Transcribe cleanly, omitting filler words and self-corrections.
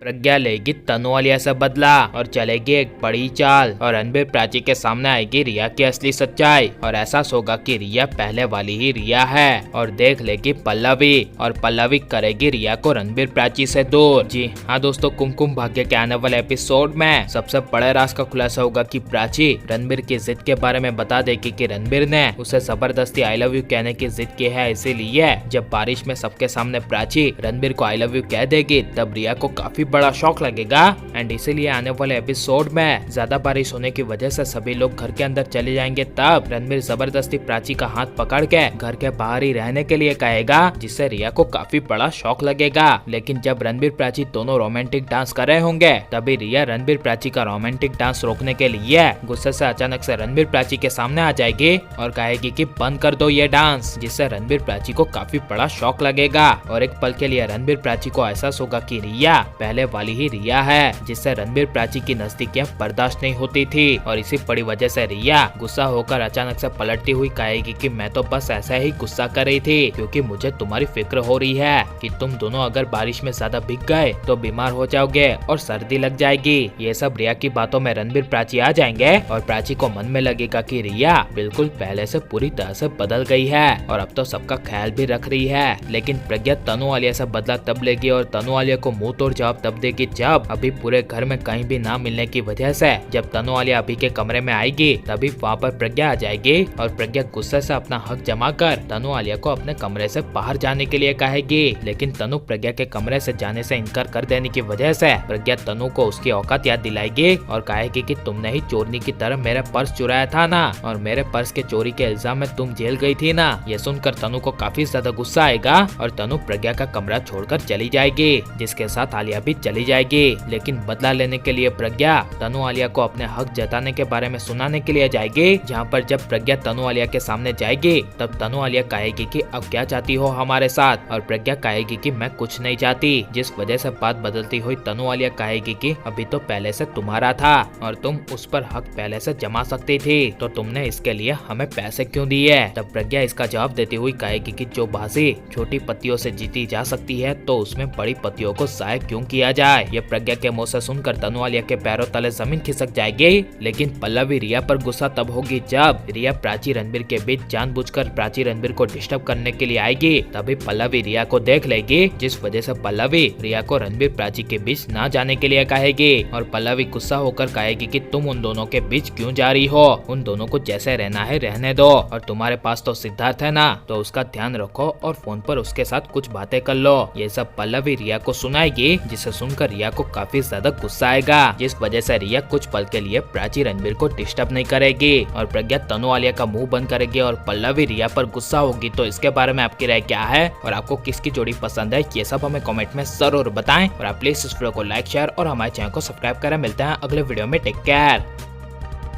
प्रज्ञा लेगी तनुवालिया से बदला और चलेगी एक बड़ी चाल और रणबीर प्राची के सामने आएगी रिया की असली सच्चाई और ऐसा होगा कि रिया पहले वाली ही रिया है और देख लेगी पल्लवी और पल्लवी करेगी रिया को रणबीर प्राची से दूर। जी हाँ दोस्तों, कुमकुम भाग्य के आने वाले एपिसोड में सबसे बड़े राज का खुलासा होगा कि प्राची रणबीर की जिद के बारे में बता देगी कि रणबीर ने उसे जबरदस्ती आई लव यू कहने की जिद की है, इसीलिए जब बारिश में सबके सामने प्राची रणबीर को आई लव यू कह देगी तब रिया को काफी बड़ा शौक लगेगा एंड इसीलिए आने वाले एपिसोड में ज्यादा बारिश होने की वजह से सभी लोग घर के अंदर चले जाएंगे। तब रणबीर जबरदस्ती प्राची का हाथ पकड़ के घर के बाहर ही रहने के लिए कहेगा, जिससे रिया को काफी बड़ा शौक लगेगा। लेकिन जब रणबीर प्राची दोनों रोमांटिक डांस कर रहे होंगे तभी रिया रणबीर प्राची का रोमांटिक डांस रोकने के लिए गुस्से से अचानक से रणबीर प्राची के सामने आ जाएगी और कहेगी कि बंद कर दो ये डांस, जिससे रणबीर प्राची को काफी बड़ा शौक लगेगा और एक पल के लिए रणबीर प्राची को एहसास होगा कि रिया पहले वाली ही रिया है, जिससे रणबीर प्राची की नजदीकियां बर्दाश्त नहीं होती थी और इसी बड़ी वजह से रिया गुस्सा होकर अचानक से पलटती हुई कहेगी कि मैं तो बस ऐसा ही गुस्सा कर रही थी क्योंकि मुझे तुम्हारी फिक्र हो रही है कि तुम दोनों अगर बारिश में ज्यादा भीग गए तो बीमार हो जाओगे और सर्दी लग जाएगी। ये सब रिया की बातों में रणबीर प्राची आ जाएंगे और प्राची को मन में लगेगा कि रिया बिल्कुल पहले से पूरी तरह से बदल गई है और अब तो सबका ख्याल भी रख रही है। लेकिन प्रज्ञा तनुवालिया से बदला तब लेगी और तनुवालिया को मुंह तोड़ जवाब तब देगी जब अभी पूरे घर में कहीं भी ना मिलने की वजह से जब तनुवालिया अभी के कमरे में आएगी तभी वहाँ पर प्रज्ञा आ जाएगी और प्रज्ञा गुस्से से अपना हक जमा कर तनुवालिया को अपने कमरे से बाहर जाने के लिए कहेगी। लेकिन तनु प्रज्ञा के कमरे से जाने से इनकार कर देने की वजह से प्रज्ञा तनु को उसकी औकात याद दिलाएगी और कहेगी कि तुमने ही चोरनी की तरह मेरा पर्स चुराया था ना और मेरे पर्स के चोरी के इल्जाम में तुम जेल गई थी ना। ये सुनकर तनु को काफी ज्यादा गुस्सा आएगा और तनु प्रज्ञा का कमरा छोड़कर चली जाएगी, जिसके साथ आलिया भी चली जाएगी। लेकिन बदला लेने के लिए प्रज्ञा तनुवालिया को अपने हक जताने के बारे में सुनाने के लिए जाएगी, जहाँ पर जब प्रज्ञा तनुवालिया के सामने जाएगी तब तनुवालिया कहेगी कि अब क्या चाहती हो हमारे साथ और प्रज्ञा कहेगी कि मैं कुछ नहीं चाहती, जिस वजह से बात बदलती हुई तनुवालिया कहेगी कि अभी तो पहले से तुम्हारा था और तुम उस पर हक पहले से जमा सकती थी, तो तुमने इसके लिए हमें पैसे क्यों दिए। तब प्रज्ञा इसका जवाब देती हुई कहेगी कि जो बाजी छोटी पत्तियों से जीती जा सकती है तो उसमें बड़ी पत्तियों को जाया क्यों किया जाए। ये प्रज्ञा के मुंह से सुनकर तनुवालिया के पैरों तले जमीन खिसक जाएगी। लेकिन पल्लवी रिया पर गुस्सा तब होगी जब रिया प्राची रणबीर के बीच जानबूझकर प्राची रणबीर को डिस्टर्ब करने के लिए आएगी। तभी पल्लवी रिया को देख लेगी, जिस वजह से पल्लवी रिया को रणबीर प्राची के बीच ना जाने के लिए कहेगी और पल्लवी गुस्सा होकर कहेगी कि तुम उन दोनों के बीच क्यों जा रही हो, उन दोनों को जैसे रहना है रहने दो और तुम्हारे पास तो सिद्धार्थ है ना, तो उसका ध्यान रखो और फोन पर उसके साथ कुछ बातें कर लो। ये सब पल्लवी रिया को सुनाएगी, जिसे सुनकर रिया को काफी ज्यादा गुस्सा आएगा, जिस वजह से रिया कुछ पल के लिए प्राची रणबीर को डिस्टर्ब नहीं करेगी और प्रज्ञा तनुवालिया का मुंह बंद करेगी और पल्लवी रिया पर गुस्सा होगी। तो इसके बारे में आपकी राय क्या है और आपको किसकी जोड़ी पसंद है, ये सब हमें कमेंट में जरूर बताएं और आप प्लीज इस वीडियो को लाइक शेयर और हमारे चैनल को सब्सक्राइब करें। मिलते हैं अगले वीडियो में, टेक केयर।